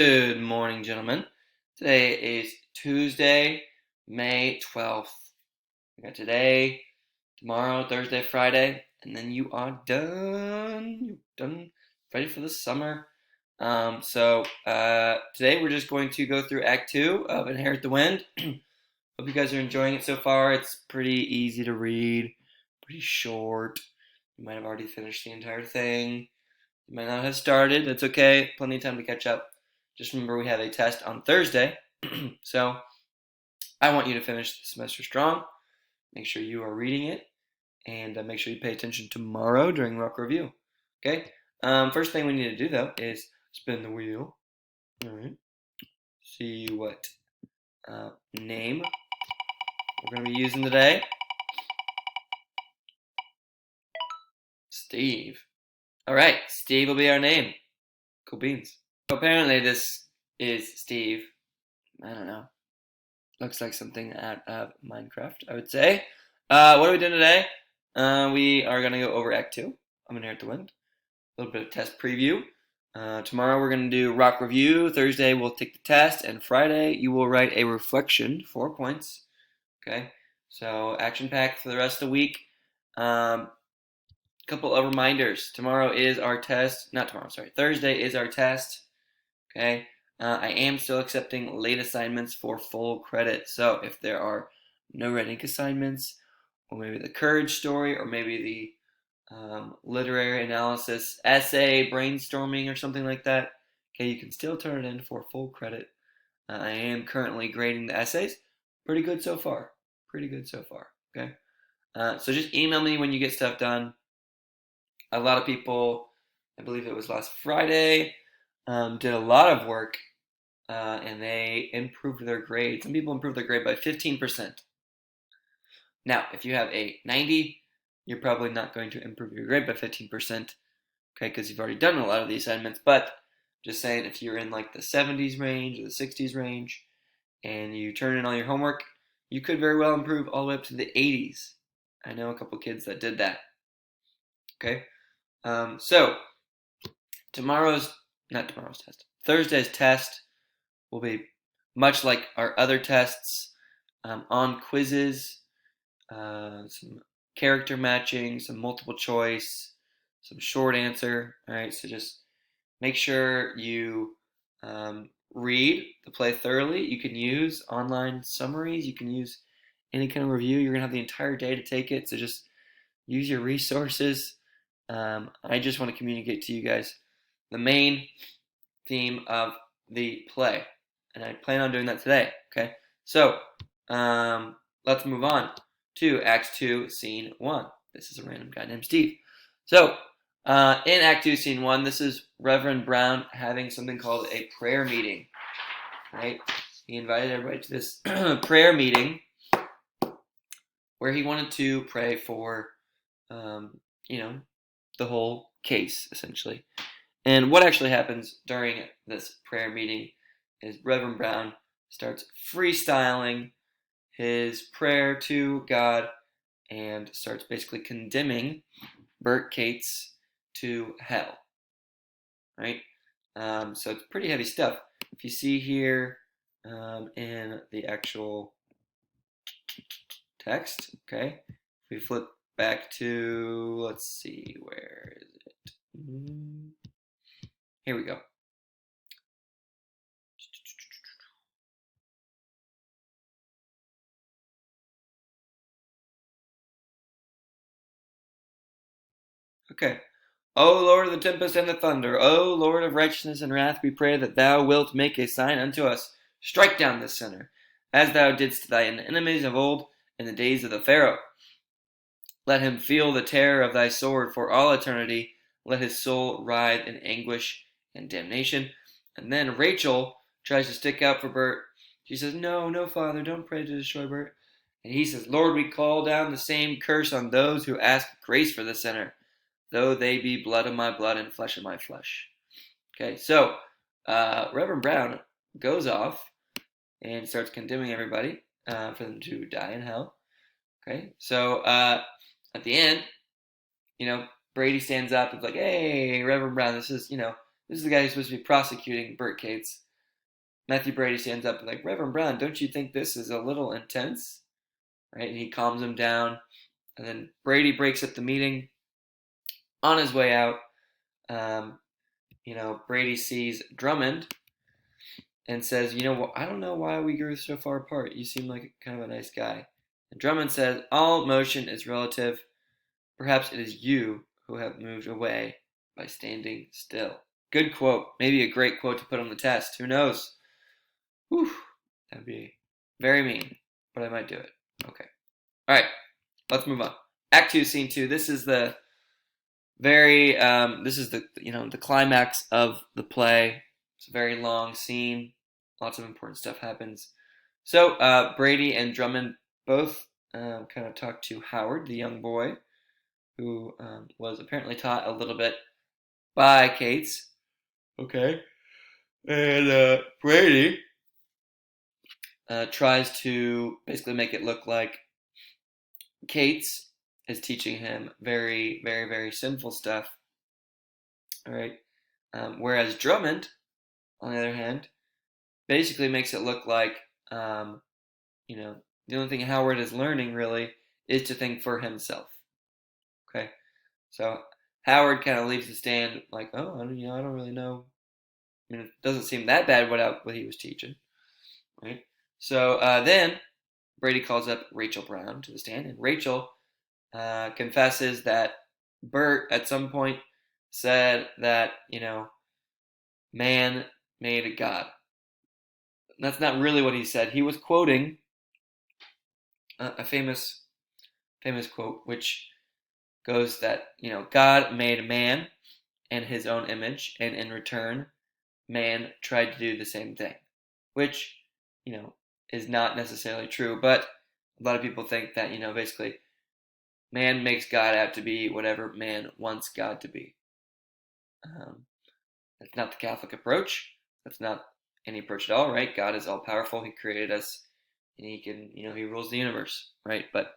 Good morning, gentlemen. Today is Tuesday, May 12th. We got today, tomorrow, Thursday, Friday, and then you are done. You're done, ready for the summer. Today we're just going to go through Act 2 of Inherit the Wind. Hope you guys are enjoying it so far. It's pretty easy to read, pretty short. You might have already finished the entire thing. You might not have started. That's okay. Plenty of time to catch up. Just remember we have a test on Thursday. So I want you to finish the semester strong. Make sure you are reading it. And make sure you pay attention tomorrow during rock review. Okay? First thing we need to do, though, is spin the wheel. All right. See what name we're going to be using today. Steve. All right. Steve will be our name. Cool beans. So apparently this is Steve. I don't know. Looks like something out of Minecraft, I would say. What are we doing today? We are going to go over Act 2 of Inherit the Wind. A little bit of test preview. Tomorrow we're going to do rock review. Thursday we'll take the test. And Friday you will write a reflection, 4 points. Okay? So action packed for the rest of the week. Couple of reminders. Tomorrow is our test. Not tomorrow, sorry. Thursday is our test. Okay? I am still accepting late assignments for full credit. So if there are no red ink assignments, or maybe the courage story, or maybe the literary analysis essay brainstorming or something like that, okay, you can still turn it in for full credit. I am currently grading the essays. Pretty good so far. Pretty good so far. Okay. So just email me when you get stuff done. A lot of people, I believe it was last Friday, did a lot of work and they improved their grade. Some people improved their grade by 15%. Now, if you have a 90, you're probably not going to improve your grade by 15%, okay, because you've already done a lot of the assignments. But just saying, if you're in like the 70s range or the 60s range and you turn in all your homework, you could very well improve all the way up to the 80s. I know a couple kids that did that. Okay, so Thursday's test will be much like our other tests, on quizzes, some character matching, some multiple choice, some short answer. All right, so just make sure you read the play thoroughly. You can use online summaries. You can use any kind of review. You're going to have the entire day to take it, so just use your resources. I just want to communicate to you guys the main theme of the play, and I plan on doing that today. Okay, so let's move on to Act 2, Scene 1. This is a random guy named Steve. So in Act 2, Scene 1, this is Reverend Brown having something called a prayer meeting. Right? He invited everybody to this prayer meeting where he wanted to pray for, the whole case, essentially. And what actually happens during this prayer meeting is Reverend Brown starts freestyling his prayer to God and starts basically condemning Bert Cates to hell. Right? So it's pretty heavy stuff. If you see here in the actual text, okay, if we flip back to, let's see, where is it? Here we go. Okay. O Lord of the tempest and the thunder, O Lord of righteousness and wrath, we pray that thou wilt make a sign unto us. Strike down this sinner, as thou didst thine enemies of old in the days of the Pharaoh. Let him feel the terror of thy sword for all eternity. Let his soul writhe in anguish and damnation. And then Rachel tries to stick up for Bert. She says, No, no, Father, don't pray to destroy Bert. And he says, Lord, we call down the same curse on those who ask grace for the sinner, though they be blood of my blood and flesh of my flesh. Okay, so Reverend Brown goes off and starts condemning everybody for them to die in hell. Okay, so at the end, Brady stands up and is like, hey, Reverend Brown, this is the guy who's supposed to be prosecuting Bert Cates. Matthew Brady stands up and like, Reverend Brown, don't you think this is a little intense? Right? And he calms him down. And then Brady breaks up the meeting. On his way out, um, Brady sees Drummond and says, I don't know why we grew so far apart. You seem like kind of a nice guy. And Drummond says, all motion is relative. Perhaps it is you who have moved away by standing still. Good quote. Maybe a great quote to put on the test. Who knows? Whew. That'd be very mean, but I might do it. Okay. All right. Let's move on. Act 2, Scene 2. This is the the climax of the play. It's a very long scene. Lots of important stuff happens. So Brady and Drummond both kind of talk to Howard, the young boy, who was apparently taught a little bit by Cates. Okay. And Brady tries to basically make it look like Cates is teaching him very, very, very sinful stuff. All right. Whereas Drummond, on the other hand, basically makes it look like, the only thing Howard is learning really is to think for himself. Okay. So Howard kind of leaves the stand like, oh, I don't really know. I mean, it doesn't seem that bad what he was teaching, right? So then Brady calls up Rachel Brown to the stand, and Rachel confesses that Bert at some point said that man made a god. That's not really what he said. He was quoting a famous quote, which goes that God made man in His own image, and in return, man tried to do the same thing, which is not necessarily true. But a lot of people think that basically man makes God out to be whatever man wants God to be. That's not the Catholic approach. That's not any approach at all, right? God is all powerful. He created us, and He can, He rules the universe, right? But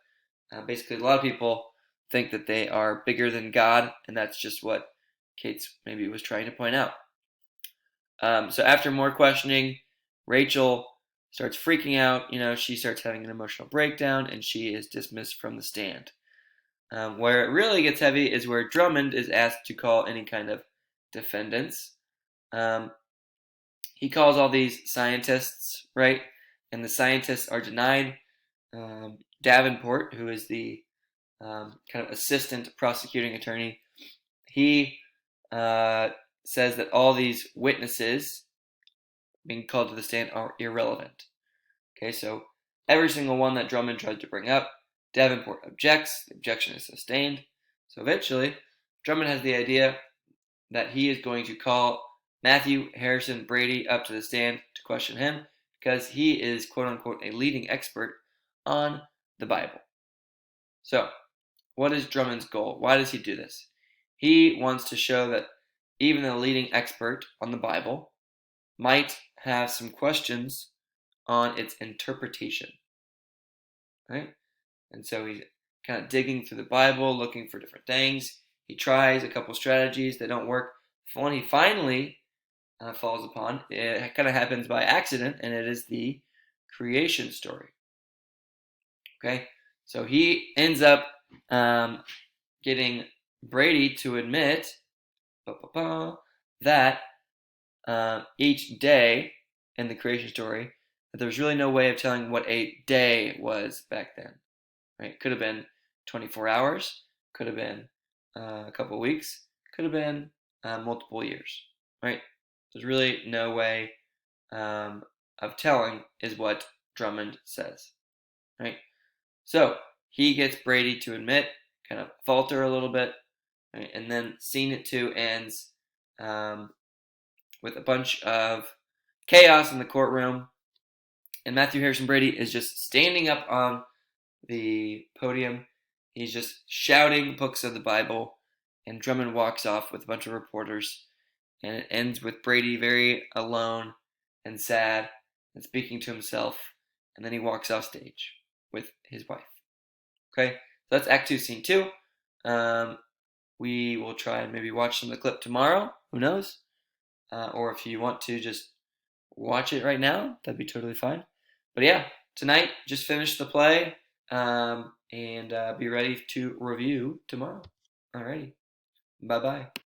basically, a lot of people think that they are bigger than God, and that's just what Cates maybe was trying to point out. So after more questioning, Rachel starts freaking out. She starts having an emotional breakdown, and she is dismissed from the stand. Where it really gets heavy is where Drummond is asked to call any kind of defendants. He calls all these scientists, right? And the scientists are denied. Davenport, who is the kind of assistant prosecuting attorney, he says that all these witnesses being called to the stand are irrelevant. Okay, so every single one that Drummond tries to bring up, Davenport objects. The objection is sustained. So eventually, Drummond has the idea that he is going to call Matthew Harrison Brady up to the stand to question him because he is, quote unquote, a leading expert on the Bible. So, what is Drummond's goal? Why does he do this? He wants to show that even a leading expert on the Bible might have some questions on its interpretation, right? And so he's kind of digging through the Bible, looking for different things. He tries a couple strategies that don't work. The one he finally falls upon, it kind of happens by accident, and it is the creation story. Okay, so he ends up getting Brady to admit that each day in the creation story, that there's really no way of telling what a day was back then. Right? Could have been 24 hours, could have been a couple of weeks, could have been multiple years. Right? There's really no way of telling, is what Drummond says. Right? So he gets Brady to admit, kind of falter a little bit, right? And then scene 2 ends with a bunch of chaos in the courtroom, and Matthew Harrison Brady is just standing up on the podium. He's just shouting books of the Bible, and Drummond walks off with a bunch of reporters, and it ends with Brady very alone and sad and speaking to himself, and then he walks off stage with his wife. Okay, so that's Act 2, Scene 2. We will try and maybe watch some of the clip tomorrow. Who knows? Or if you want to just watch it right now, that'd be totally fine. But yeah, tonight, just finish the play and be ready to review tomorrow. Alrighty. Bye bye.